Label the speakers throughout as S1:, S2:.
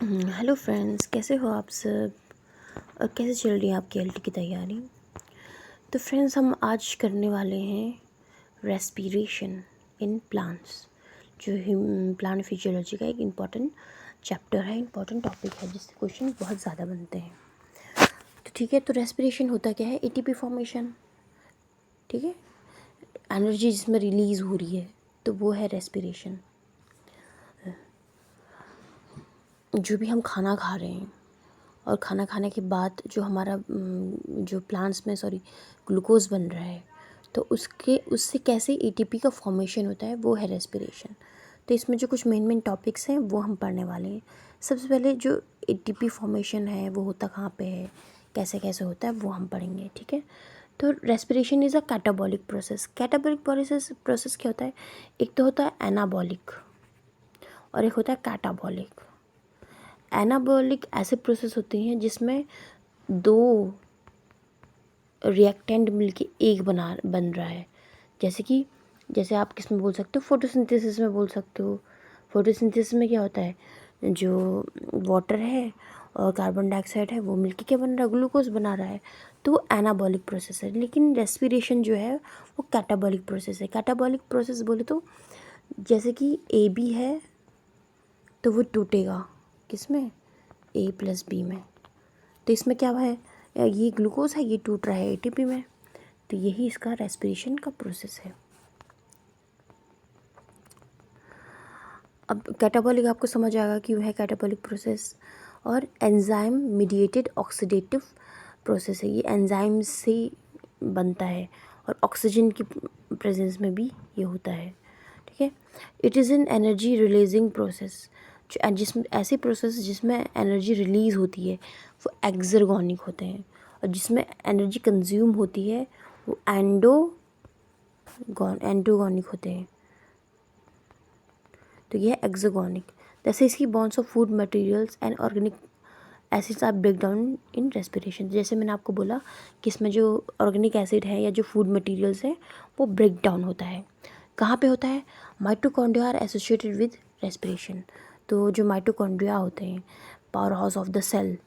S1: Hello friends, कैसे हो आप सब और कैसे चल रही है आपकी एलटी की तैयारी। तो फ्रेंड्स, हम आज करने वाले हैं रेस्पिरेशन इन प्लांट्स, जो प्लांट फिजियोलॉजी का एक इम्पॉर्टेंट चैप्टर है, इम्पॉर्टेंट टॉपिक है, जिससे क्वेश्चन बहुत ज़्यादा बनते हैं। तो ठीक है, तो रेस्पिरेशन होता क्या है? ATP formation. ठीक है, एनर्जी जिसमें रिलीज़ हो रही है, तो वो है रेस्पिरेशन। जो भी हम खाना खा रहे हैं और खाना खाने के बाद जो हमारा जो प्लांट्स में ग्लूकोज बन रहा है, तो उससे कैसे एटीपी का फॉर्मेशन होता है, वो है रेस्पिरेशन। तो इसमें जो कुछ मेन टॉपिक्स हैं वो हम पढ़ने वाले हैं। सबसे पहले जो एटीपी फॉर्मेशन है वो होता कहाँ पे है, कैसे कैसे होता है, वो हम पढ़ेंगे। ठीक है, तो respiration is a catabolic process. Catabolic process क्या होता है? एक तो होता है एनाबॉलिक और एक होता है कैटाबॉलिक। एनाबॉलिक ऐसे प्रोसेस होती हैं जिसमें दो रिएक्टेंट मिलके एक बन रहा है। जैसे आप किस में बोल सकते हो? फोटोसिंथेसिस में बोल सकते हो। फोटोसिंथेसिस में क्या होता है? जो वाटर है और कार्बन डाइऑक्साइड है वो मिलके क्या बन रहा है? ग्लूकोज बना रहा है। तो वो एनाबॉलिक प्रोसेस है। लेकिन रेस्पिरेशन जो है वो कैटाबॉलिक प्रोसेस है। कैटाबॉलिक प्रोसेस बोले तो जैसे कि ए बी है तो वो टूटेगा किसमें? ए प्लस बी में। तो इसमें क्या है? ये ग्लूकोज है, ये टूट रहा है एटीपी में। तो यही इसका रेस्पिरेशन का प्रोसेस है। अब कैटाबॉलिक आपको समझ आएगा कि वह कैटाबॉलिक प्रोसेस। और एंजाइम मीडिएटेड ऑक्सीडेटिव प्रोसेस है। ये एंजाइम से बनता है और ऑक्सीजन की प्रेजेंस में भी ये होता है। ठीक है, it is an energy releasing process. जिसमें ऐसी प्रोसेस जिसमें एनर्जी रिलीज़ होती है वो एक्सर्गोनिक होते हैं, और जिसमें एनर्जी कंज्यूम होती है वो एंडोगोनिक होते हैं। तो यह है एक्सोगोनिक। जैसे इसकी bonds of food materials and organic acids are break down in respiration. जैसे मैंने आपको बोला कि इसमें जो ऑर्गेनिक एसिड है या जो फूड मटेरियल्स है वो ब्रेक डाउन होता है। कहाँ पे होता है? Mitochondria are associated with respiration. तो जो माइटोकॉन्ड्रिया होते हैं, power house of the cell,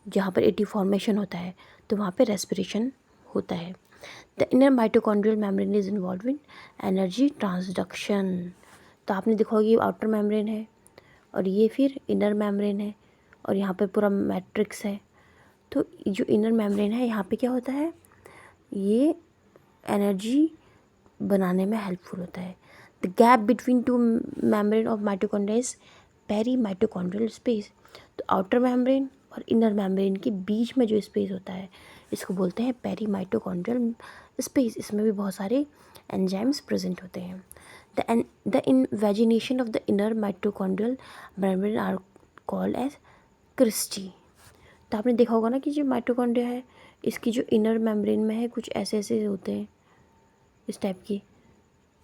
S1: जहाँ पर एटी फॉर्मेशन होता है, तो वहाँ पे रेस्पिरेशन होता है। The inner mitochondrial membrane is involve in energy transduction. तो आपने देखा होगा ये आउटर मेम्ब्रेन है और ये फिर इनर मेम्ब्रेन है और यहाँ पर पूरा मैट्रिक्स है। तो जो इनर मेम्ब्रेन है यहाँ पे क्या होता है? ये एनर्जी बनाने में हेल्पफुल होता है। The gap between two membrane of mitochondria is peri mitochondrial space. तो आउटर मेम्ब्रेन और इनर मेम्ब्रेन के बीच में जो स्पेस होता है इसको बोलते हैं पेरी माइटोकॉन्ड्रियल स्पेस। इसमें भी बहुत सारे एंजाइम्स प्रेजेंट होते हैं। The invagination of the inner mitochondrial membrane are called as cristae. तो आपने देखा होगा ना कि जो माइटोकॉन्ड्रिया है इसकी जो इनर मेम्ब्रेन में है कुछ ऐसे ऐसे होते हैं, इस टाइप की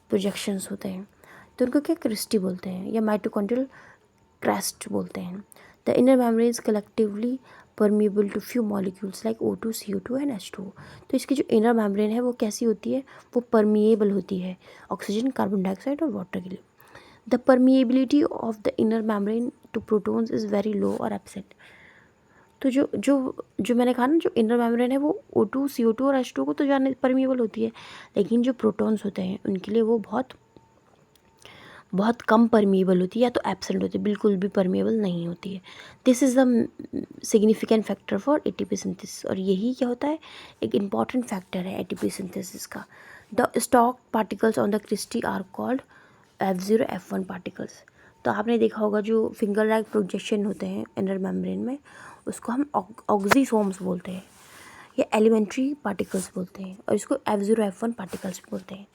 S1: प्रोजेक्शंस होते हैं, तो उनको क्या क्रिस्टी बोलते हैं या माइटोकॉन्ड्रियल क्रेस्ट बोलते हैं। The inner membrane is collectively permeable to few molecules like O2, CO2 and H2O। तो इसकी जो इनर मेम्ब्रेन है वो कैसी होती है? वो परमिएबल होती है ऑक्सीजन, कार्बन डाइऑक्साइड और वाटर के लिए। The permeability of the inner membrane to protons is very low और एब्सेंट। तो जो जो जो मैंने कहा ना, जो इनर मेम्ब्रेन है वो O2, CO2 और H2O को तो जाने परमिएबल होती है, लेकिन जो प्रोटॉन्स होते हैं उनके लिए वो बहुत बहुत कम परमिएबल होती है या तो एब्सेंट होती है, बिल्कुल भी परमिएबल नहीं होती है। This is the significant factor for ATP synthesis. और यही क्या होता है? एक इम्पॉर्टेंट फैक्टर है एटीपी सिंथेसिस का। The stock particles on the cristae are called F0, F1 particles. तो आपने देखा होगा जो फिंगर लाइक प्रोजेक्शन होते हैं इनर मेम्ब्रेन में, उसको हम ऑक्सीसोम्स बोलते हैं या एलिमेंट्री पार्टिकल्स बोलते हैं, और इसको F0, F1 पार्टिकल्स बोलते हैं।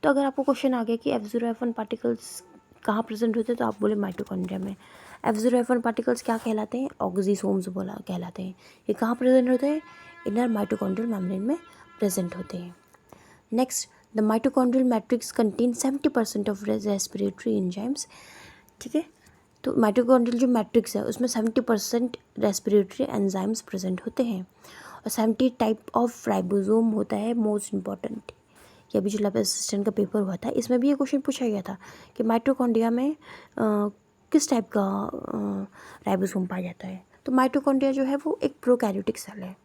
S1: तो अगर आपको क्वेश्चन आ गया कि F0, F1 पार्टिकल्स कहाँ प्रेजेंट होते हैं, तो आप बोले माइटोकॉन्ड्रिया में। F0, F1 पार्टिकल्स क्या कहलाते हैं? ऑक्सीसोम्स बोला कहलाते हैं। ये कहाँ प्रेजेंट होते हैं? इनर माइटोकॉन्ड्रियल मेम्ब्रेन में प्रेजेंट होते हैं। Next, the mitochondrial matrix contain 70% of respiratory enzymes. ठीक है, तो माइटोकॉन्ड्रियल जो मैट्रिक्स है उसमें 70% रेस्पिरेटरी एंजाइम्स प्रेजेंट होते हैं और 70 टाइप ऑफ राइबोसोम होता है मोस्ट इम्पॉर्टेंट। ये अभी जो लैब असिस्टेंट का पेपर हुआ था इसमें भी ये क्वेश्चन पूछा गया था कि माइटोकॉन्ड्रिया में किस टाइप का राइबोसोम पाया जाता है? तो माइटोकॉन्ड्रिया जो है वो एक प्रोकैरियोटिक सेल है।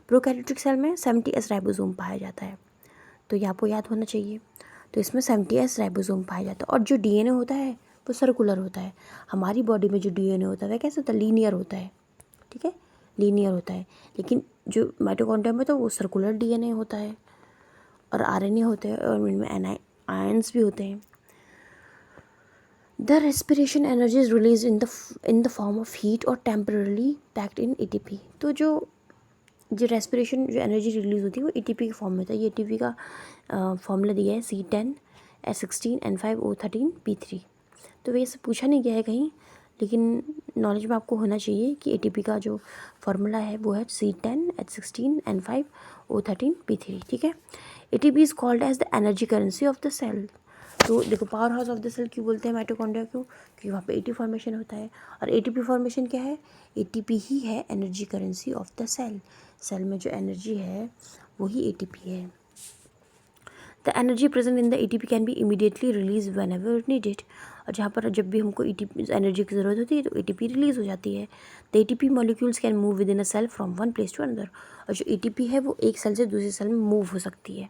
S1: प्रोकैरियोटिक सेल में 70S राइबोसोम पाया जाता है, तो ये आपको याद होना चाहिए। तो इसमें 70S राइबोसोम पाया जाता है। और जो डीएनए होता है वो सर्कुलर होता है। हमारी बॉडी में जो डीएनए होता है वह कैसे होता है? लीनियर होता है, ठीक है, लीनियर होता है। लेकिन जो माइटोकॉन्ड्रिया में तो वो सर्कुलर डीएनए होता है और आरएनए होते हैं और इनमें आयंस भी होते हैं। The respiration energy is released in the form of heat or temporarily packed in ATP। तो जो रेस्पिरेशन जो एनर्जी रिलीज होती है वो एटीपी के फॉर्म में होता है। ये एटीपी का फॉर्मूला दिया है C10H16N5O13P3। तो वैसे पूछा नहीं गया है कहीं, लेकिन नॉलेज में आपको होना चाहिए कि एटीपी का जो फार्मूला है वो है C10H16N5O13P3, ठीक है। ATP is called as the energy currency of the cell. तो देखो power house of the cell क्यों बोलते हैं माइटोकॉन्ड्रिया क्यों? क्योंकि वहाँ पे एटीपी फॉर्मेशन होता है। और एटीपी फॉर्मेशन क्या है? एटीपी ही है energy currency of the cell. Cell में जो एनर्जी है वही एटीपी है। The energy present in the ATP can be immediately release whenever needed. और जहाँ पर जब भी हमको एटीपी एनर्जी की ज़रूरत होती है तो एटीपी रिलीज हो जाती है। The ATP molecules can move within a cell from one place to another. और जो एटीपी है वो एक सेल से दूसरे सेल में मूव हो सकती है।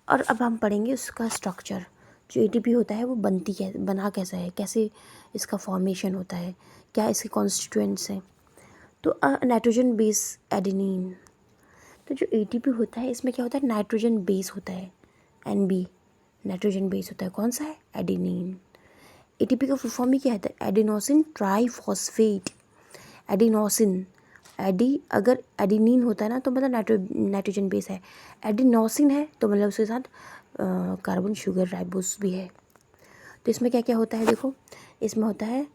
S1: और अब हम पढ़ेंगे उसका स्ट्रक्चर। जो एटीपी होता है वो बना कैसा है, कैसे इसका फॉर्मेशन होता है, क्या इसके कॉन्स्टिट्यूएंट्स हैं। तो नाइट्रोजन बेस एडेनिन। तो जो एटीपी होता है इसमें क्या होता है? नाइट्रोजन बेस होता है, एनबी नाइट्रोजन बेस होता है। कौन सा है? एडेनिन। एटीपी का फुल फॉर्म ही क्या है? Adenosine triphosphate. एडिनोसिन अगर एडिनिन होता है ना तो मतलब नाइट्रोजन बेस है। एडिनोसिन है तो मतलब उसके साथ कार्बन शुगर राइबोस भी है। तो इसमें क्या क्या होता है देखो, इसमें होता है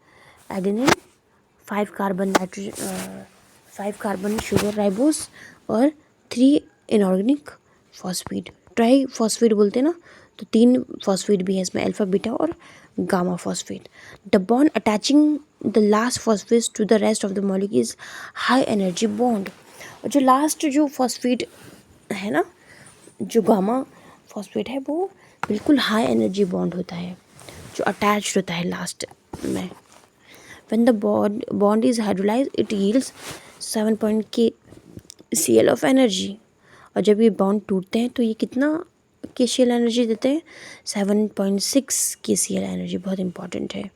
S1: एडेनिन 5 कार्बन शुगर राइबोस और 3 इनऑर्गेनिक फॉस्फेट। ट्राई फॉस्फेट बोलते हैं ना, तो 3 फॉस्फेट भी है इसमें, अल्फा बीटा और gamma phosphate. The bond attaching the last phosphate to the rest of the molecule is high energy bond. और जो लास्ट जो फॉस्फेट है ना, जो गामा फॉस्फेट है वो बिल्कुल हाई एनर्जी बॉन्ड होता है जो अटैच्ड होता है लास्ट में। When the bond is hydrolyzed, it yields 7 kCl of energy। और जब ये बॉन्ड टूटते हैं तो ये कितना kCl एनर्जी देते हैं? 7.6 kCl एनर्जी। बहुत इंपॉर्टेंट है।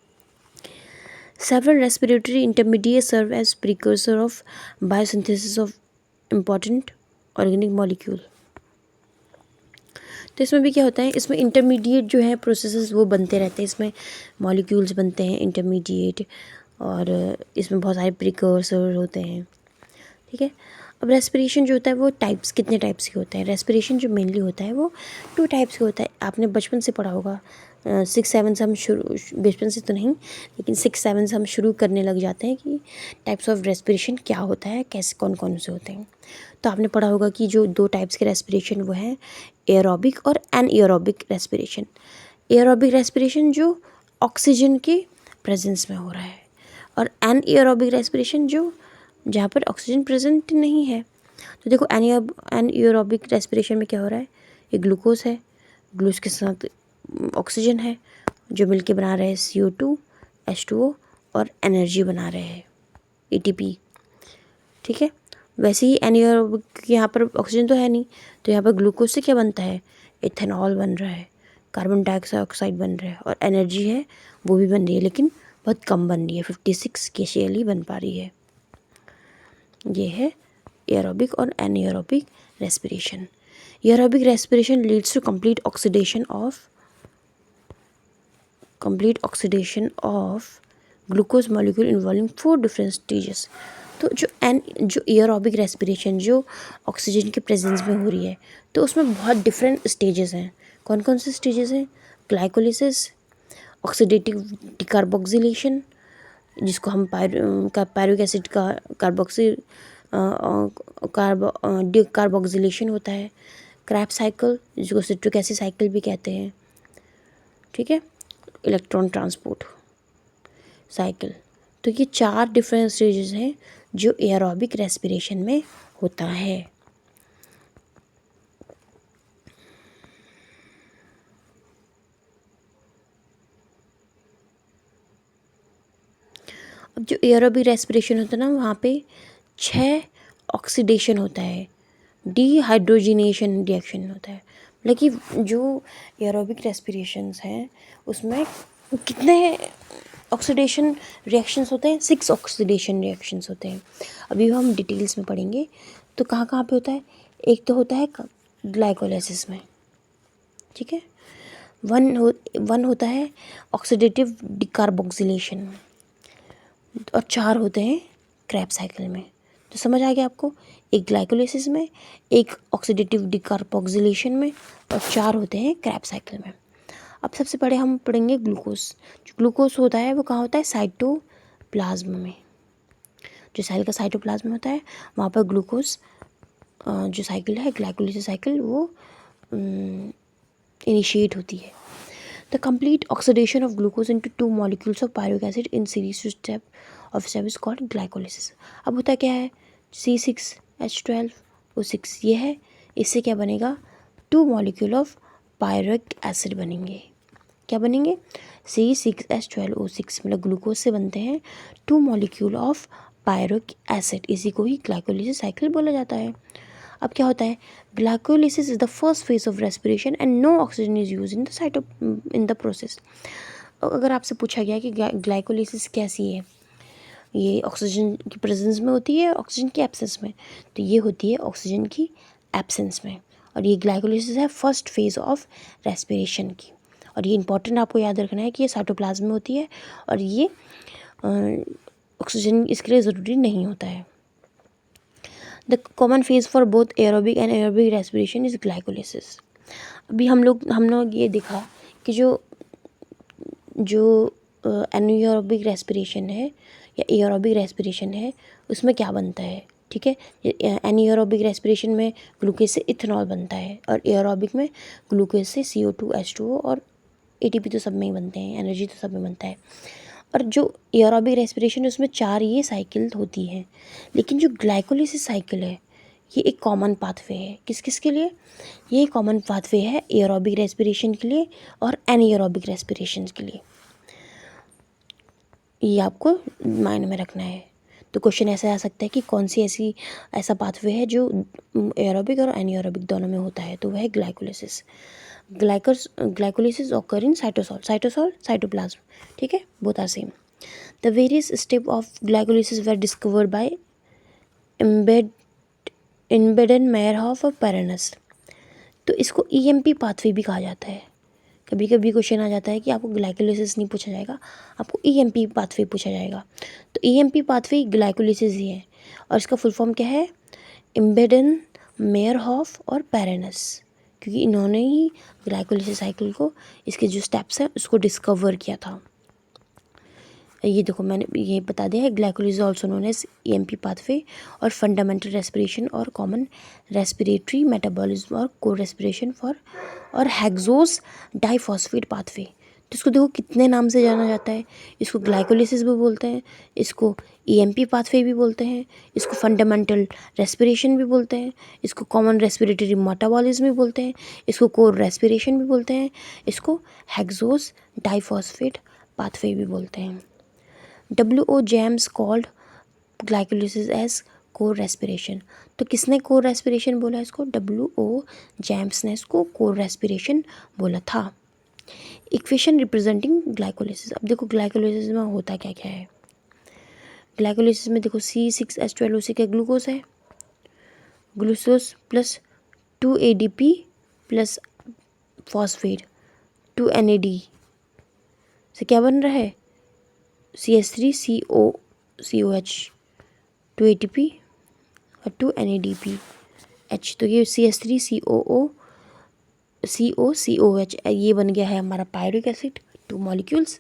S1: Several respiratory intermediates serve as precursor of biosynthesis of important organic molecule। तो इसमें भी क्या होता है? इसमें इंटरमीडिएट जो है प्रोसेसेस वो बनते रहते हैं। इसमें मॉलिक्यूल्स बनते हैं इंटरमीडिएट, और इसमें बहुत सारे प्रिकर्सर होते हैं, ठीक है। अब रेस्पिरेशन जो होता है वो कितने टाइप्स के होते हैं? रेस्पिरेशन जो मेनली होता है वो 2 टाइप्स के होता है। आपने बचपन से पढ़ा होगा, 6-7 से हम बचपन से तो नहीं, लेकिन 6-7 से हम शुरू करने लग जाते हैं कि टाइप्स ऑफ रेस्पिरेशन क्या होता है, कैसे कौन कौन से होते हैं। तो आपने पढ़ा होगा कि जो 2 टाइप्स के रेस्पिरेशन वो हैं एयरोबिक और एनएयरोबिक रेस्पिरेशन। एयरोबिक रेस्पिरेशन जो ऑक्सीजन के प्रेजेंस में हो रहा है, और एनएयरोबिक रेस्पिरेशन जो जहाँ पर ऑक्सीजन प्रेजेंट नहीं है। तो देखो एनएयरोबिक रेस्पिरेशन में क्या हो रहा है? ये ग्लूकोज है, ग्लूकोज के साथ ऑक्सीजन है जो मिलके बना रहे हैं CO2 H2O और एनर्जी बना रहे हैं ATP, ठीक है। वैसे ही एनएयरोबिक यहाँ पर ऑक्सीजन तो है नहीं, तो यहाँ पर ग्लूकोज से क्या बनता है? इथेनॉल बन रहा है, कार्बन डाइऑक्साइड बन रहा है, और एनर्जी है वो भी बन रही है, लेकिन बहुत कम बन रही है, 56 kCl ही बन पा रही है। ये है एयरोबिक और anaerobic respiration. Aerobic respiration leads to complete oxidation of glucose molecule involving 4 different stages. तो जो एयरोबिक रेस्पिरेशन जो ऑक्सीजन के प्रेजेंस में हो रही है, तो उसमें बहुत डिफरेंट स्टेजेस हैं। कौन कौन से स्टेजेस हैं? ग्लाइकोलिसिस, ऑक्सीडेटिव डिकार्बोक्सिलेशन, जिसको हम पायरुविक एसिड का डिकार्बोक्सिलेशन होता है, क्रैब साइकिल जिसको सिट्रिक एसिड साइकिल भी कहते हैं, ठीक है, इलेक्ट्रॉन ट्रांसपोर्ट साइकिल। तो ये 4 डिफरेंट स्टेजेस हैं जो एयरोबिक रेस्पिरेशन में होता है। अब जो एरोबिक रेस्पिरेशन होता है ना, वहाँ पे 6 ऑक्सीडेशन होता है, डिहाइड्रोजिनेशन रिएक्शन होता है। मतलब कि जो एरोबिक रेस्पिरेशंस हैं उसमें कितने ऑक्सीडेशन रिएक्शंस होते हैं? 6 ऑक्सीडेशन रिएक्शंस होते हैं। अभी हम डिटेल्स में पढ़ेंगे। तो कहाँ कहाँ पे होता है? एक तो होता है ग्लाइकोलाइसिस में, ठीक है। वन होता है ऑक्सीडेटिव डिकार्बोक्सिलेशन में, और 4 होते हैं क्रैब साइकिल में। तो समझ आ गया आपको? एक ग्लाइकोलाइसिस में, एक ऑक्सीडेटिव डिकार्बोक्सिलेशन में, और 4 होते हैं क्रैब साइकिल में। अब सबसे पहले हम पढ़ेंगे ग्लूकोज। जो ग्लूकोज होता है वो कहाँ होता है? साइटोप्लाज्म में। जो सेल का साइटोप्लाज्म होता है वहाँ पर ग्लूकोज जो साइकिल है, ग्लाइकोलाइसिस साइकिल, वो इनिशिएट होती है। The complete oxidation of glucose into 2 molecules of pyruvic acid in series to step of step is called glycolysis. अब होता क्या है? C6H12O6 ये है। इससे क्या बनेगा? 2 मॉलिक्यूल ऑफ पायरुविक एसिड बनेंगे। क्या बनेंगे? C6H12O6 मतलब ग्लूकोज से बनते हैं 2 मॉलिक्यूल ऑफ पायरुविक एसिड। इसी को ही ग्लाइकोलाइसिस साइकिल बोला जाता है। अब क्या होता है? Glycolysis is the first phase of respiration and no oxygen is use in the process. अगर आपसे पूछा गया कि ग्लाइकोलाइसिस कैसी है, ये ऑक्सीजन की प्रेजेंस में होती है, ऑक्सीजन की एब्सेंस में, तो ये होती है ऑक्सीजन की एब्सेंस में। और ये ग्लाइकोलाइसिस है फर्स्ट फेज ऑफ रेस्पिरेशन की। और ये इंपॉर्टेंट आपको याद रखना है कि ये साइटोप्लाज्म में होती है और ये ऑक्सीजन इसके लिए ज़रूरी नहीं होता है। The common phase for both aerobic and aerobic respiration is glycolysis. अभी हम लोग ये देखा कि जो एनारोबिक रेस्पिरेशन है या एरोबिक रेस्पिरेशन है उसमें क्या बनता है, ठीक है। एनारोबिक रेस्पिरेशन में ग्लूकोज से इथेनॉल बनता है और एरोबिक में ग्लूकोज से CO2 H2O और ATP तो सब में ही बनते हैं, एनर्जी तो सब में बनता है। और जो एरोबिक रेस्पिरेशन है उसमें 4 ये साइकिल होती हैं। लेकिन जो ग्लाइकोलाइसिस साइकिल है ये एक कॉमन पाथवे है। किस किस के लिए? ये कॉमन पाथवे है एरोबिक रेस्पिरेशन के लिए और एनारोबिक रेस्पिरेशन के लिए। ये आपको माइंड में रखना है। तो क्वेश्चन ऐसा आ सकता है कि कौन सी ऐसा पाथवे है जो एरोबिक और एनारोबिक दोनों में होता है, तो वह है glycolysis. Glycolysis occur in cytoplasm, ठीक है, both are same. The various steps of glycolysis were discovered by Embeden, Meyerhoff और Paranas। तो इसको EMP पाथवे भी कहा जाता है। कभी कभी क्वेश्चन आ जाता है कि आपको ग्लाइकोलाइसिस नहीं पूछा जाएगा, आपको EMP पाथवे पूछा जाएगा। तो EMP पाथवे ग्लाइकोलाइसिस ही है और इसका फुल फॉर्म क्या है? एम्बेडन, मेयरहॉफ और पैरानस, क्योंकि इन्होंने ही ग्लाइकोलाइसिस साइकिल को, इसके जो स्टेप्स हैं उसको डिस्कवर किया था। ये देखो मैंने ये बता दिया है। Glycolysis also known as EMP pathway और फंडामेंटल रेस्पिरेशन और कॉमन रेस्पिरेटरी मेटाबॉलिज्म और को रेस्पिरेशन फॉर और हेक्सोस डाइफॉस्फेट पाथवे। तो इसको देखो कितने नाम से जाना जाता है। इसको ग्लाइकोलाइसिस भी बोलते हैं, इसको EMP पाथवे भी बोलते हैं, इसको फंडामेंटल रेस्पिरेशन भी बोलते हैं, इसको कॉमन रेस्पिरेटरी मेटाबॉलिज्म भी बोलते हैं, इसको कोर रेस्पिरेशन भी बोलते हैं, इसको हेक्सोस डाइफॉस्फेट पाथवे भी बोलते हैं। W.O. James called glycolysis as core respiration. तो किसने कोर रेस्पिरेशन बोला इसको? W.O. जेम्स ने इसको कोर रेस्पिरेशन बोला था। Equation representing glycolysis. अब देखो ग्लाइकोलाइसिस में होता क्या क्या है। ग्लाइकोलाइसिस में देखो C6H12O6 का ग्लूकोज है, glucose plus 2 ADP plus phosphate 2 NAD से क्या बन रहा है? CH3COH 2 ATP और 2 NADPH। तो ये CH3COOCOCOH ये बन गया है हमारा पायरुविक एसिड 2 मॉलिक्यूल्स,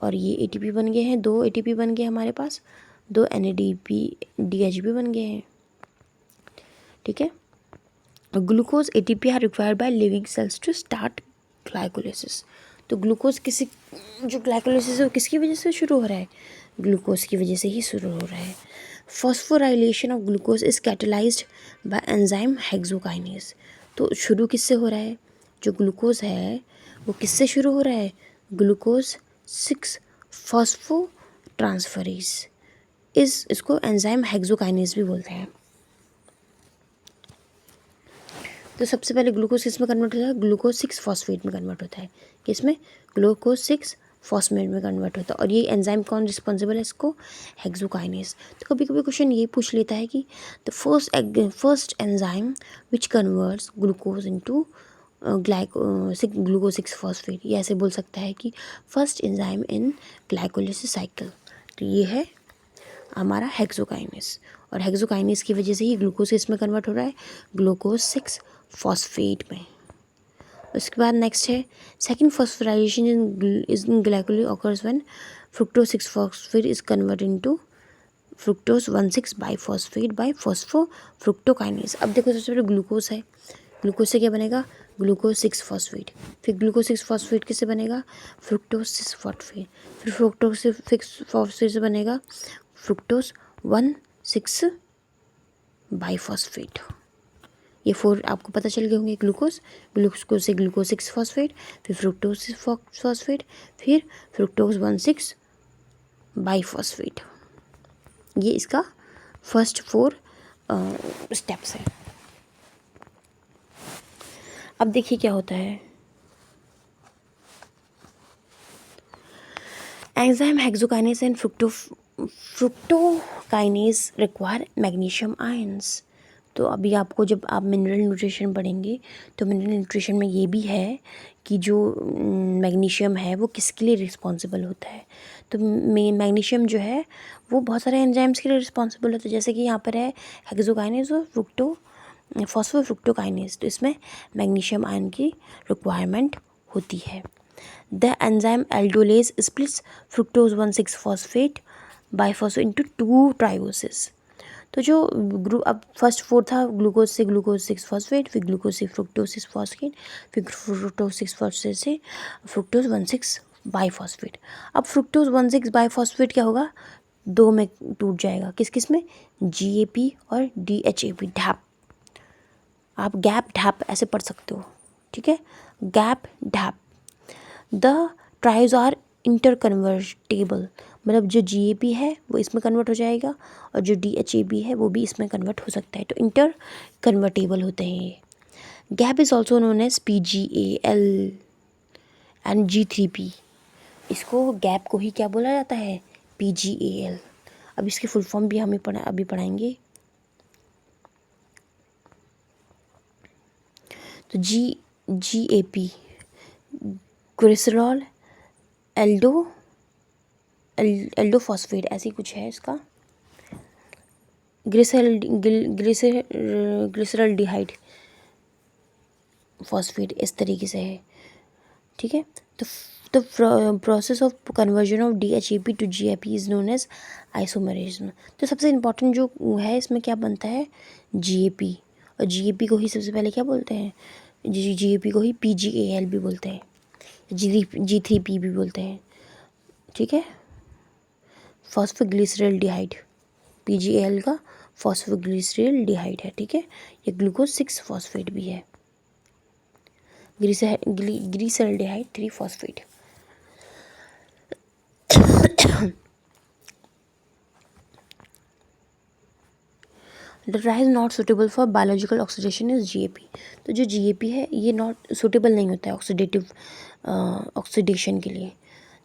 S1: और ये ATP बन गए हैं, 2 ATP बन गए हमारे पास, 2 NADPH भी बन गए हैं, ठीक है। Glucose ATP are required by living cells to start glycolysis. तो ग्लूकोज जो ग्लाइकोलाइसिस है वो किसकी वजह से शुरू हो रहा है? ग्लूकोज की वजह से ही शुरू हो रहा है। Phosphorylation of glucose is catalysed bye enzyme hexokinase. तो शुरू किससे हो रहा है? जो ग्लूकोज है वो किससे शुरू हो रहा है? ग्लूकोज 6 फॉस्फो ट्रांसफरेज इसको एंजाइम हेक्सोकाइनेज भी बोलते हैं। तो सबसे पहले ग्लूकोज किस में कन्वर्ट होता है? ग्लूकोज 6 फॉस्फेट में कन्वर्ट होता है। किसमें? ग्लूकोज 6 फॉस्फेट में कन्वर्ट होता है। और ये एंजाइम कौन रिस्पॉन्सिबल है इसको? हेक्सोकाइनेज। तो कभी कभी क्वेश्चन ये पूछ लेता है कि the first enzyme which converts glucose into glucose 6 phosphate, ये ऐसे बोल सकता है कि first enzyme in glycolysis cycle. तो ये है हमारा हेक्सोकाइनेज, और हेक्सोकाइनेज की वजह से ही ग्लूकोज इसमें कन्वर्ट हो रहा है, ग्लूकोज 6 फॉस्फेट में। उसके बाद नेक्स्ट है second phosphorylation in glycolysis occurs when fructose 6 phosphate is convert into fructose 1,6 bisphosphate by phosphofructokinase. अब देखो सबसे पहले ग्लूकोज है, ग्लूकोज से क्या बनेगा? Glucose 6 phosphate. फिर ग्लूकोज 6 फॉस्फेट किससे बनेगा? Fructose 6 phosphate. फिर फ्रुक्टोज 6 फॉस्फेट से बनेगा फ्रुक्टोज 1,6 बाइफॉस्फेट। ये 4 आपको पता चल गए होंगे। ग्लूकोज से ग्लूकोज 6 फॉस्फेट, फिर फ्रुक्टोज 6 फॉस्फेट, फिर फ्रुक्टोज 1,6 बाइफॉस्फेट। ये इसका फर्स्ट 4 स्टेप्स है। अब देखिए क्या होता है। Enzyme hexokinase and fructokinase require magnesium ions. तो अभी आपको जब आप मिनरल न्यूट्रिशन पढ़ेंगे तो मिनरल न्यूट्रिशन में ये भी है कि जो मैग्नीशियम है वो किसके लिए रिस्पॉन्सिबल होता है। तो मैग्नीशियम जो है वो बहुत सारे एंजाइम्स के लिए रिस्पॉन्सिबल होता है, जैसे कि यहाँ पर है हेक्सोकाइनेज और फॉस्फोफ्रुक्टोकाइनेज। तो इसमें मैग्नीशियम आयन की रिक्वायरमेंट होती है। The enzyme aldolase splits fructose 1,6 phosphate biphosphate into 2 ट्रायोसिस। तो जो अब फर्स्ट 4 था ग्लूकोज से ग्लूकोज 6 फॉस्फेट, फिर ग्लूकोज से फ्रुक्टोज 6 फॉस्फेट, फिर फ्रुक्टोज 6 फॉस्फेट से फ्रुक्टोज 1,6 बाइफॉस्फेट। अब फ्रुक्टोज 1,6 बाइफॉस्फेट क्या होगा? 2 में टूट जाएगा। किस किस में? GAP और DHAP, ढैप। आप गैप ढैप ऐसे पढ़ सकते हो, ठीक है? GAP DHAP. The trioses are interconvertible, मतलब जो GAP है वो इसमें कन्वर्ट हो जाएगा और जो DHAP है वो भी इसमें कन्वर्ट हो सकता है। तो इंटर कन्वर्टेबल होते हैं ये। GAP is also known as PGAL and G3P। इसको गैप को ही क्या बोला जाता है? PGAL। अब इसकी फुल फॉर्म भी हमें अभी पढ़ाएंगे। तो GAP ग्लिसरॉल एल्डोफॉस्फेट ऐसी कुछ है इसका। ग्लिसरॉल्डिहाइड फॉस्फेट इस तरीके से है, ठीक है? तो process of conversion of DHAP to GAP is known as isomerism. तो सबसे इम्पॉर्टेंट जो है इसमें क्या बनता है? GAP। और GAP को ही सबसे पहले क्या बोलते हैं? GAP को ही PGAL भी बोलते हैं, G3P भी बोलते हैं, ठीक है? फॉस्फोग्लिसरॉल्डिहाइड, PGAL का फॉस्फोग्लिसरॉल्डिहाइड है, ठीक है? ये ग्लूकोज 6 फॉस्फेट भी है, glyceraldehyde 3 phosphate. The tries not suitable for biological oxidation is GAP। तो जो GAP है ये नॉट सुटेबल नहीं होता है ऑक्सीडेशन के लिए।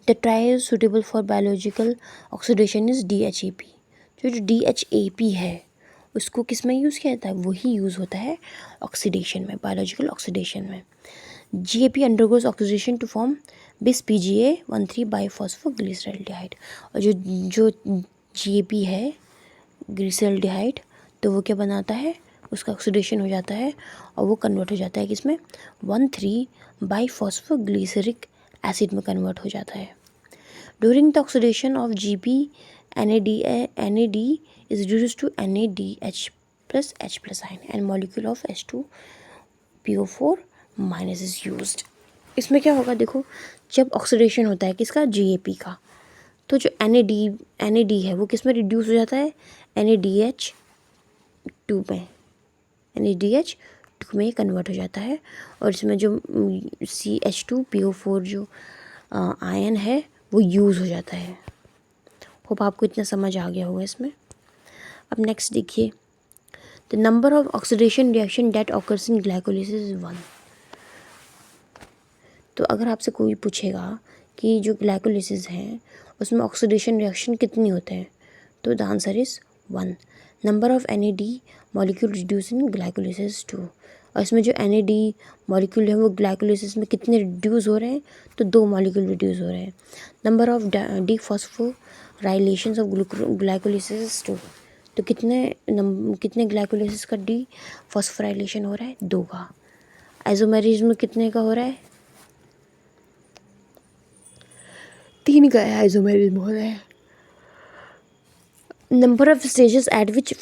S1: The tries suitable for biological oxidation is DHAP। जो DHAP है उसको किस में यूज़ किया जाता है? वही यूज़ होता है ऑक्सीडेशन में, बायोलॉजिकल ऑक्सीडेशन में। GAP undergoes oxidation to form bis PGA13 बाइफॉस्फोग्लिसरॉल्डिहाइड। और जो GAP है ग्लिसरॉल्डिहाइड, तो वो क्या बनाता है? उसका ऑक्सीडेशन हो जाता है और वो कन्वर्ट हो जाता है किसमें? 1,3 बाइफॉस्फोग्लिसरिक एसिड में कन्वर्ट हो जाता है। During the oxidation of GP NAD is reduced to NADH plus H plus ion and molecule of H2PO4 minus is used। इसमें क्या होगा? देखो जब ऑक्सीडेशन होता है किसका? GAP का, तो जो NAD है वो किस में रिड्यूस हो जाता है? NADH2 में, NADH2 में कन्वर्ट हो जाता है। और इसमें जो CH2PO4 जो आयन है वो यूज़ हो जाता है। होप आपको इतना समझ आ गया होगा इसमें। अब नेक्स्ट देखिए, the number of oxidation reaction that occurs in glycolysis is 1। तो अगर आपसे कोई पूछेगा कि जो ग्लाइकोलिसिस है उसमें ऑक्सीडेशन रिएक्शन कितनी होते हैं, तो the answer is 1। Number of NAD molecule reduce in glycolysis 2। और इसमें जो NAD मॉलिक्यूल है वो ग्लाइकोलिसिस में कितने रिड्यूस हो रहे हैं, तो 2 मॉलिक्यूल रिड्यूस हो रहे हैं। Number of dephosphorylation of glycolysis 2। तो कितने ग्लाइकोलिसिस का डीफॉस्फोराइलेशन हो रहा है, 2 का। आइसोमेरिज्म में कितने का हो रहा है, 3 का आइसोमेरिज्म हो रहा है। Number of stages eight which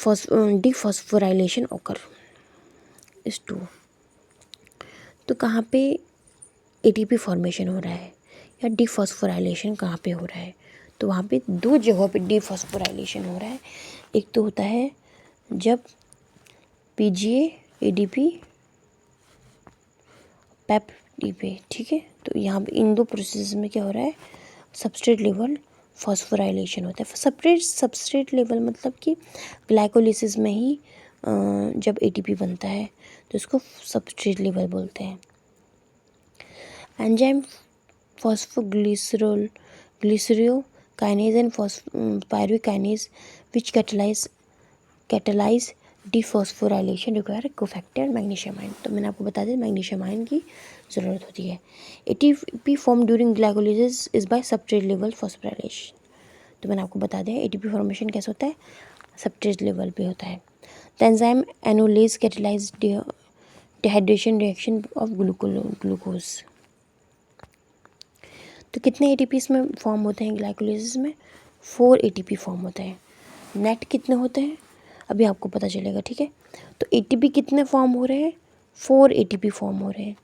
S1: dephosphorylation occur is 2। तो कहाँ पे ATP फॉर्मेशन हो रहा है या डीफॉस्फोराइलेशन कहाँ पे हो रहा है, तो वहाँ पे 2 जगहों पे डीफॉस्फोराइलेशन हो रहा है। एक तो होता है जब PGA ADP पेप DP, ठीक है। तो यहाँ पे इन 2 प्रोसेस में क्या हो रहा है, सबस्ट्रेट लेवल फॉस्फोराइलेशन होता है। सबस्ट्रेट लेवल मतलब कि ग्लाइकोलिसिस में ही जब ATP बनता है तो इसको सबस्ट्रेट लेवल बोलते हैं। Enzyme phosphoglycerol glycerokinase and pyruvate kinase which catalyse dephosphorylation require cofactor magnesium ion. तो मैंने आपको बता दिया मैग्नीशियम आयन की ज़रूरत होती है। ATP form during glycolysis is by substrate level phosphorylation. तो मैंने आपको बता दिया ATP फॉर्मेशन कैसे होता है, सबस्ट्रेट लेवल पे होता है। The enzyme enolase catalyse dehydration reaction of glucose. तो कितने ATP इसमें फॉर्म होते हैं ग्लाइकोलिसिस में, 4 ATP फॉर्म होते हैं। नेट कितने होते हैं अभी आपको पता चलेगा, ठीक है। तो ATP कितने फॉर्म हो रहे हैं, 4 ATP फॉर्म हो रहे हैं।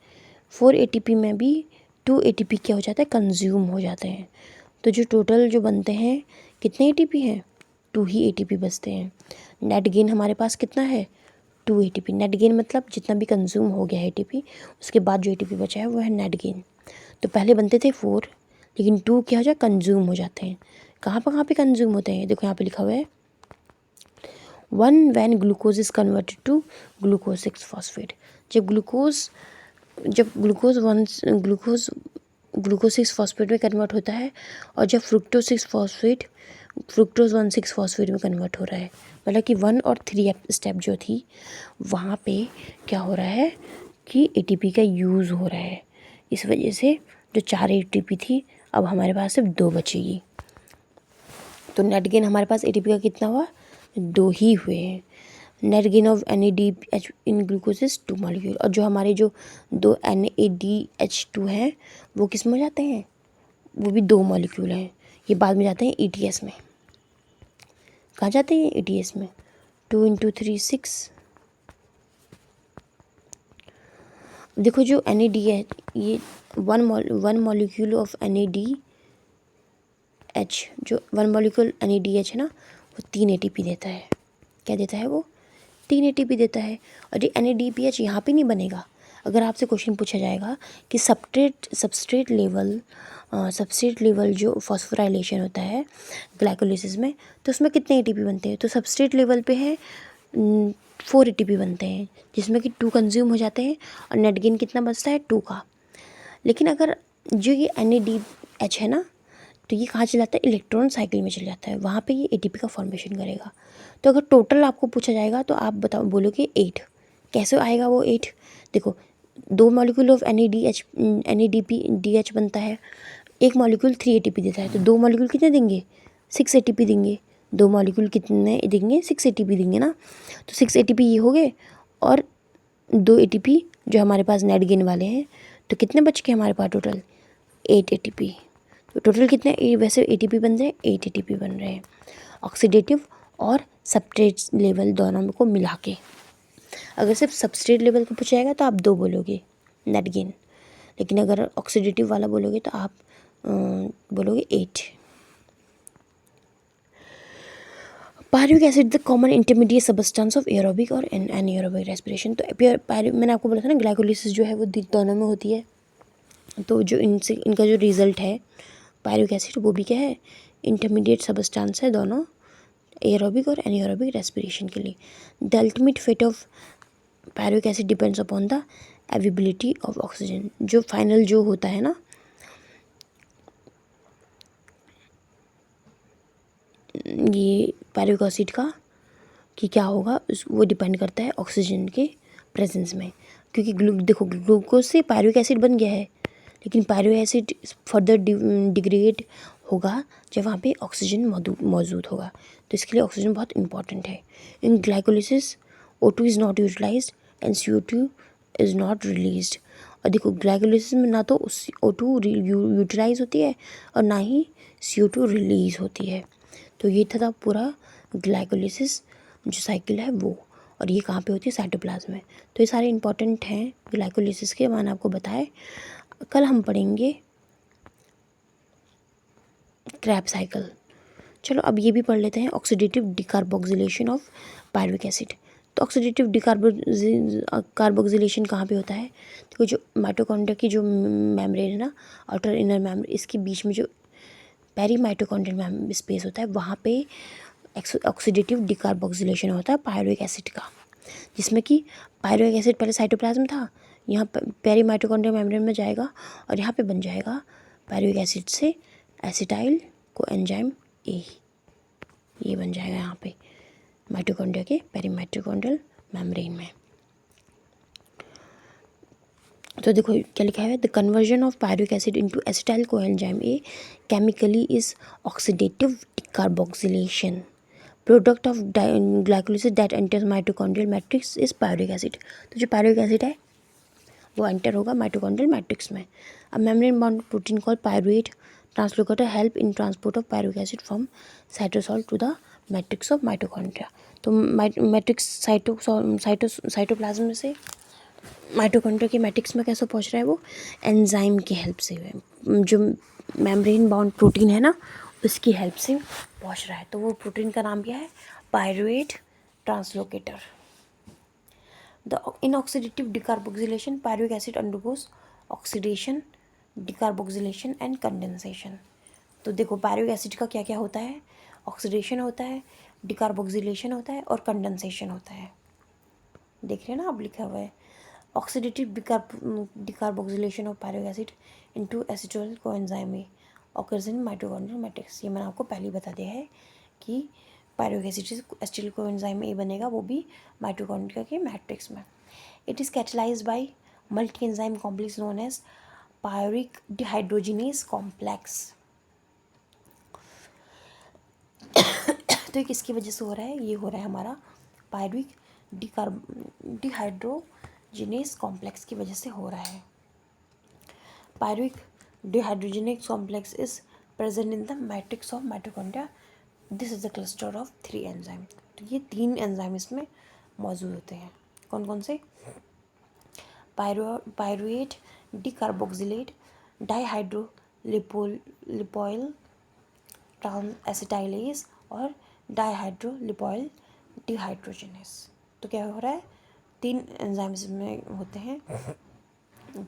S1: 4 ATP में भी 2 ATP क्या हो जाता है, कंज्यूम हो जाते हैं। तो जो टोटल जो बनते हैं कितने ATP हैं, 2 ही ATP बचते हैं। नेट गेन हमारे पास कितना है, 2 ATP। नेट गेन मतलब जितना भी कंज्यूम हो गया है ATP, उसके बाद जो ATP बचा है वो है नेट गेन। तो पहले बनते थे 4, लेकिन 2 क्या हो जाए, कंज्यूम हो जाते हैं। कहाँ पे कंज्यूम होते हैं, देखो यहाँ पे लिखा हुआ है 1 when glucose is converted to glucose 6 phosphate. जब ग्लूकोज 6 फॉस्फेट में कन्वर्ट होता है, और जब फ्रुक्टोज 1 6 फॉस्फेट में कन्वर्ट हो रहा है, मतलब कि 1 और 3 स्टेप जो थी वहाँ पे क्या हो रहा है कि ATP का यूज़ हो रहा है। इस वजह से जो 4 ATP थी अब हमारे पास सिर्फ 2 बचेगी। तो नेट गेन हमारे पास ATP का कितना हुआ, 2 ही हुए हैं। Net gain of NADH in glucose is 2 molecule. और जो हमारे जो 2 NADH2 हैं वो किस में जाते हैं, वो भी 2 मॉलिक्यूल हैं। ये बाद में जाते हैं ETS में। कहाँ जाते हैं ETS में, 2 × 3 6। देखो जो NAD है, ये 1 मॉलिक्यूल ऑफ NADH, जो 1 मॉलिक्यूल NADH है ना, वो 3 ATP देता है। क्या देता है वो, 3 ATP देता है। और ये NADPH यहाँ पे नहीं बनेगा। अगर आपसे क्वेश्चन पूछा जाएगा कि सबस्ट्रेट लेवल जो फॉस्फोराइलेशन होता है ग्लाइकोलिसिस में, तो उसमें कितने ATP बनते हैं, तो सबस्ट्रेट लेवल पे है 4 ATP बनते हैं, जिसमें कि 2 कंज्यूम हो जाते हैं और नेट गेन कितना बचता है, 2 का। लेकिन अगर जो ये NADH है ना, तो ये कहाँ चला जाता है, इलेक्ट्रॉन साइकिल में चला जाता है, वहाँ पे ये ATP का फॉर्मेशन करेगा। तो अगर टोटल आपको पूछा जाएगा तो आप बोलोगे 8। कैसे आएगा वो 8, देखो 2 मॉलिक्यूल ऑफ NADPH बनता है, 1 मॉलिक्यूल 3 ATP देता है, तो 2 मॉलिक्यूल कितने देंगे, 6 ATP देंगे। 2 मॉलिक्यूल कितने देंगे, 6 ATP देंगे ना। तो 6 ATP ये हो गए, और 2 ATP जो हमारे पास नेट गेन वाले हैं, तो कितने बच के हमारे पास टोटल 8 ATP। तो टोटल कितने वैसे ATP बन रहे हैं, 8 ATP बन रहे हैं, ऑक्सीडेटिव और सबस्ट्रेट लेवल दोनों को मिला के। अगर सिर्फ सबस्ट्रेट लेवल को पूछा जाएगा तो आप 2 बोलोगे नेट गेन, लेकिन अगर ऑक्सीडेटिव वाला बोलोगे तो आप बोलोगे 8। Pyruvic acid the common intermediate substance of aerobic और एनाएरोबिक रेस्पिरेशन। तो मैंने आपको बोला था ना ग्लाइकोलिसिस जो है वो दोनों में होती है। तो जो इनका जो रिज़ल्ट है पायरुविक एसिड, वो भी क्या है इंटरमीडिएट सब्सटेंस है दोनों, एरोबिक और एनारोबिक रेस्पिरेशन के लिए। The ultimate fate of pyruvic acid depends upon the availability of oxygen. जो फाइनल जो होता है ना, ये पायरुविक एसिड का कि क्या होगा वो डिपेंड करता है ऑक्सीजन के प्रेजेंस में, क्योंकि देखो ग्लूकोज से पायरुविक एसिड बन गया है, लेकिन पायरुविक एसिड फर्दर डिग्रेड होगा जब वहाँ पे ऑक्सीजन मौजूद होगा। तो इसके लिए ऑक्सीजन बहुत इंपॉर्टेंट है। In glycolysis O2 is not utilised and CO2 is not released. और देखो ग्लाइकोलिसिस में ना तो O2 यूटिलाइज होती है और ना ही CO2 रिलीज होती है। तो ये था पूरा ग्लाइकोलिसिस जो साइकिल है वो, और ये कहाँ पे होती है, साइटोप्लाज्म में। तो ये सारे इंपॉर्टेंट हैं ग्लाइकोलिसिस के, मैंने आपको बताए। कल हम पढ़ेंगे क्रैब साइकिल। चलो अब ये भी पढ़ लेते हैं, oxidative decarboxylation of pyruvic acid. तो ऑक्सीडेटिव डिकार्बोक्सिलेशन कहाँ पे होता है, तो जो माइटोकॉन्ड्रिया की जो मेम्ब्रेन है ना, आउटर इनर मेम्ब्रेन, इसके बीच में जो पेरी माइटोकॉन्ड्रियल स्पेस होता है, वहाँ पे ऑक्सीडेटिव डिकार्बोक्सिलेशन होता है पायरुविक एसिड का, जिसमें कि पायरुविक एसिड पहले साइटोप्लाज्म था, यहाँ पेरी माइटोकॉन्ड्रियल मेम्ब्रेन में जाएगा और यहाँ पे बन जाएगा पायरुविक एसिड से एसिटाइल कोएंजाइम ए, ये बन जाएगा यहाँ पे माइटोकॉन्ड्रिया के पेरी माइटोकॉन्ड्रियल मेम्ब्रेन में। तो देखो क्या लिखा है, the conversion of pyruvic acid into acetyl coenzyme A chemically is oxidative decarboxylation. Product of glycolysis that enters mitochondrial matrix is pyruvic acid. तो जो पायरुविक एसिड है वो एंटर होगा माइटोकॉन्ड्रियल मैट्रिक्स में। अब membrane bound protein called pyruvate translocator help in transport of pyruvic acid from cytosol to the matrix of mitochondria. तो matrix cytoplasm में से माइटोकॉन्ड्रिया के मैट्रिक्स में कैसे पहुंच रहा है, वो एंजाइम की हेल्प से हुए, जो मेम्ब्रेन बाउंड प्रोटीन है ना उसकी हेल्प से पहुंच रहा है। तो वो प्रोटीन का नाम क्या है, pyruvate translocator. The in oxidative decarboxylation pyruvic acid undergoes oxidation, decarboxylation and condensation. तो देखो पायरुविक एसिड का क्या क्या होता है, ऑक्सीडेशन होता है, डिकार्बोक्सिलेशन होता है और कंडेंसेशन होता है। देख रहे हैं ना, अब लिखा हुआ है oxidative decarboxylation of pyruvic acid into acetyl coenzyme A occurs in mitochondrial matrix. ये मैंने आपको पहले ही बता दिया है कि पायरुविक एसिड से एसिटाइल कोएंजाइम ए बनेगा, वो भी माइटोकॉन्ड्रिया के मैट्रिक्स में। It is catalysed by multi enzyme complex known as pyruvic dehydrogenase complex. तो ये किसकी वजह से हो रहा है, ये हो रहा है हमारा पायरुविक डिहाइड्रोजिनेज कॉम्प्लेक्स की वजह से हो रहा है। Pyruvic dehydrogenase complex is present in the matrix of mitochondria. This is the cluster of 3 enzyme. तो ये 3 एंजाइम इसमें मौजूद होते हैं। कौन कौन से, pyruvate decarboxylate dihydrolipoyl transacetylase और डाइहाइड्रोलिपोइल डिहाइड्रोजिनेस। तो क्या हो रहा है, 3 एंजाइम्स में होते हैं,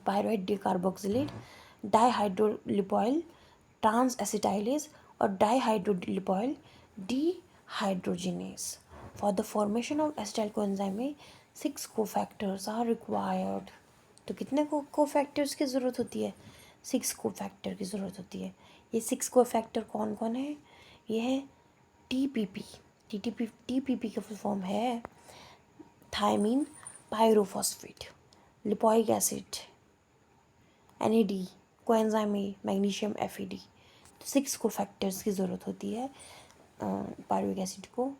S1: pyruvate decarboxylate, dihydrolipoyl transacetylase और dihydrolipoyl dehydrogenase. For the formation of acetyl coenzyme में 6 कोफैक्टर्स आर रिक्वायर्ड। तो कितने कोफैक्टर्स की ज़रूरत होती है, 6 कोफैक्टर की ज़रूरत होती है। ये 6 कोफैक्टर कौन कौन है, ये है TPP। TPP का फुल फॉर्म है thiamine pyrophosphate, lipoic acid NAD, coenzyme A, magnesium FAD। तो 6 कोफैक्टर्स की ज़रूरत होती है पायरुविक एसिड को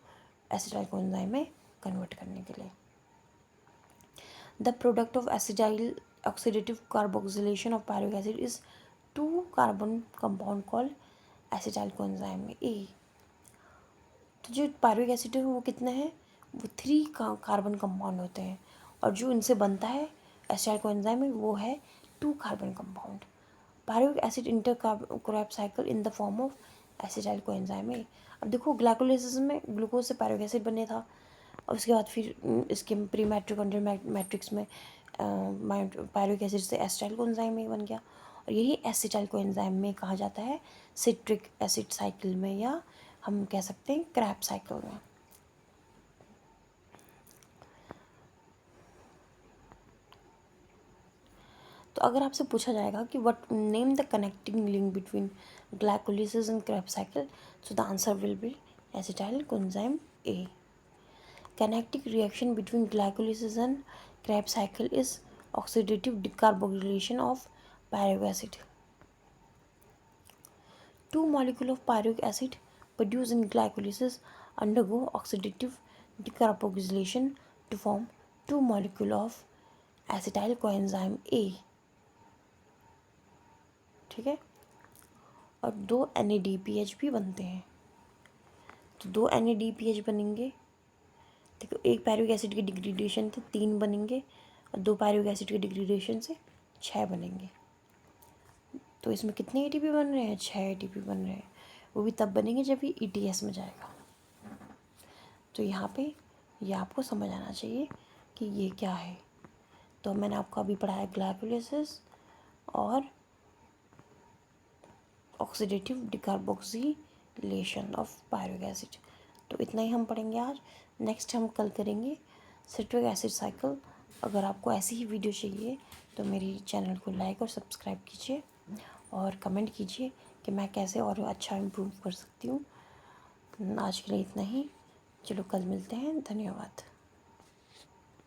S1: एसिटाइल कोएंजाइम में कन्वर्ट करने के लिए। The product of acetyl oxidative carboxylation of pyruvic acid is 2 carbon compound called acetyl coenzyme A. तो जो पायरुविक एसिड है वो कितने हैं, वो 3 कार्बन कंपाउंड होते हैं, और जो इनसे बनता है एसिटाइल कोएंजाइम में वो है 2 carbon compound. Pyruvic acid inter Krebs cycle in the form of acetyl coenzyme ए। अब देखो ग्लाइकोलिसिस में ग्लूकोज से पायरुविक एसिड बने था, और उसके बाद फिर इसके प्री माइटोकॉन्ड्रियल मैट्रिक्स में पायरुविक एसिड से एसिटाइल कोएंजाइम ए बन गया, और यही एसिटाइल कोएंजाइम में कहा जाता है सिट्रिक एसिड साइकिल में, या हम कह सकते हैं क्रैब साइकिल में। तो अगर आपसे पूछा जाएगा कि what name the connecting link between glycolysis and Krebs cycle, so the answer will be acetyl coenzyme A. Kinetic reaction between glycolysis and Krebs cycle is oxidative decarboxylation of pyruvic acid. Two molecules of pyruvic acid produced in glycolysis undergo oxidative decarboxylation to form two molecules of acetyl coenzyme A. ठीक है, और दो NADPH भी बनते हैं। तो दो NADPH बनेंगे, देखो एक पायरुविक एसिड के डिग्रेडेशन से 3 बनेंगे और 2 पायरुविक एसिड के डिग्रेडेशन से 6 बनेंगे। तो इसमें कितने ATP बन रहे हैं? 6 ATP बन रहे हैं। वो भी तब बनेंगे जब ये ETS में जाएगा। तो यहाँ पे ये आपको समझ आना चाहिए कि ये क्या है। तो मैंने आपको अभी पढ़ाया ग्लाइकोलिसिस और oxidative decarboxylation of pyruvic acid. तो इतना ही हम पढ़ेंगे आज। नेक्स्ट हम कल करेंगे सिट्रिक एसिड साइकिल। अगर आपको ऐसी ही वीडियो चाहिए तो मेरी चैनल को लाइक और सब्सक्राइब कीजिए और कमेंट कीजिए कि मैं कैसे और अच्छा इम्प्रूव कर सकती हूँ। आज के लिए इतना ही, चलो कल मिलते हैं, धन्यवाद।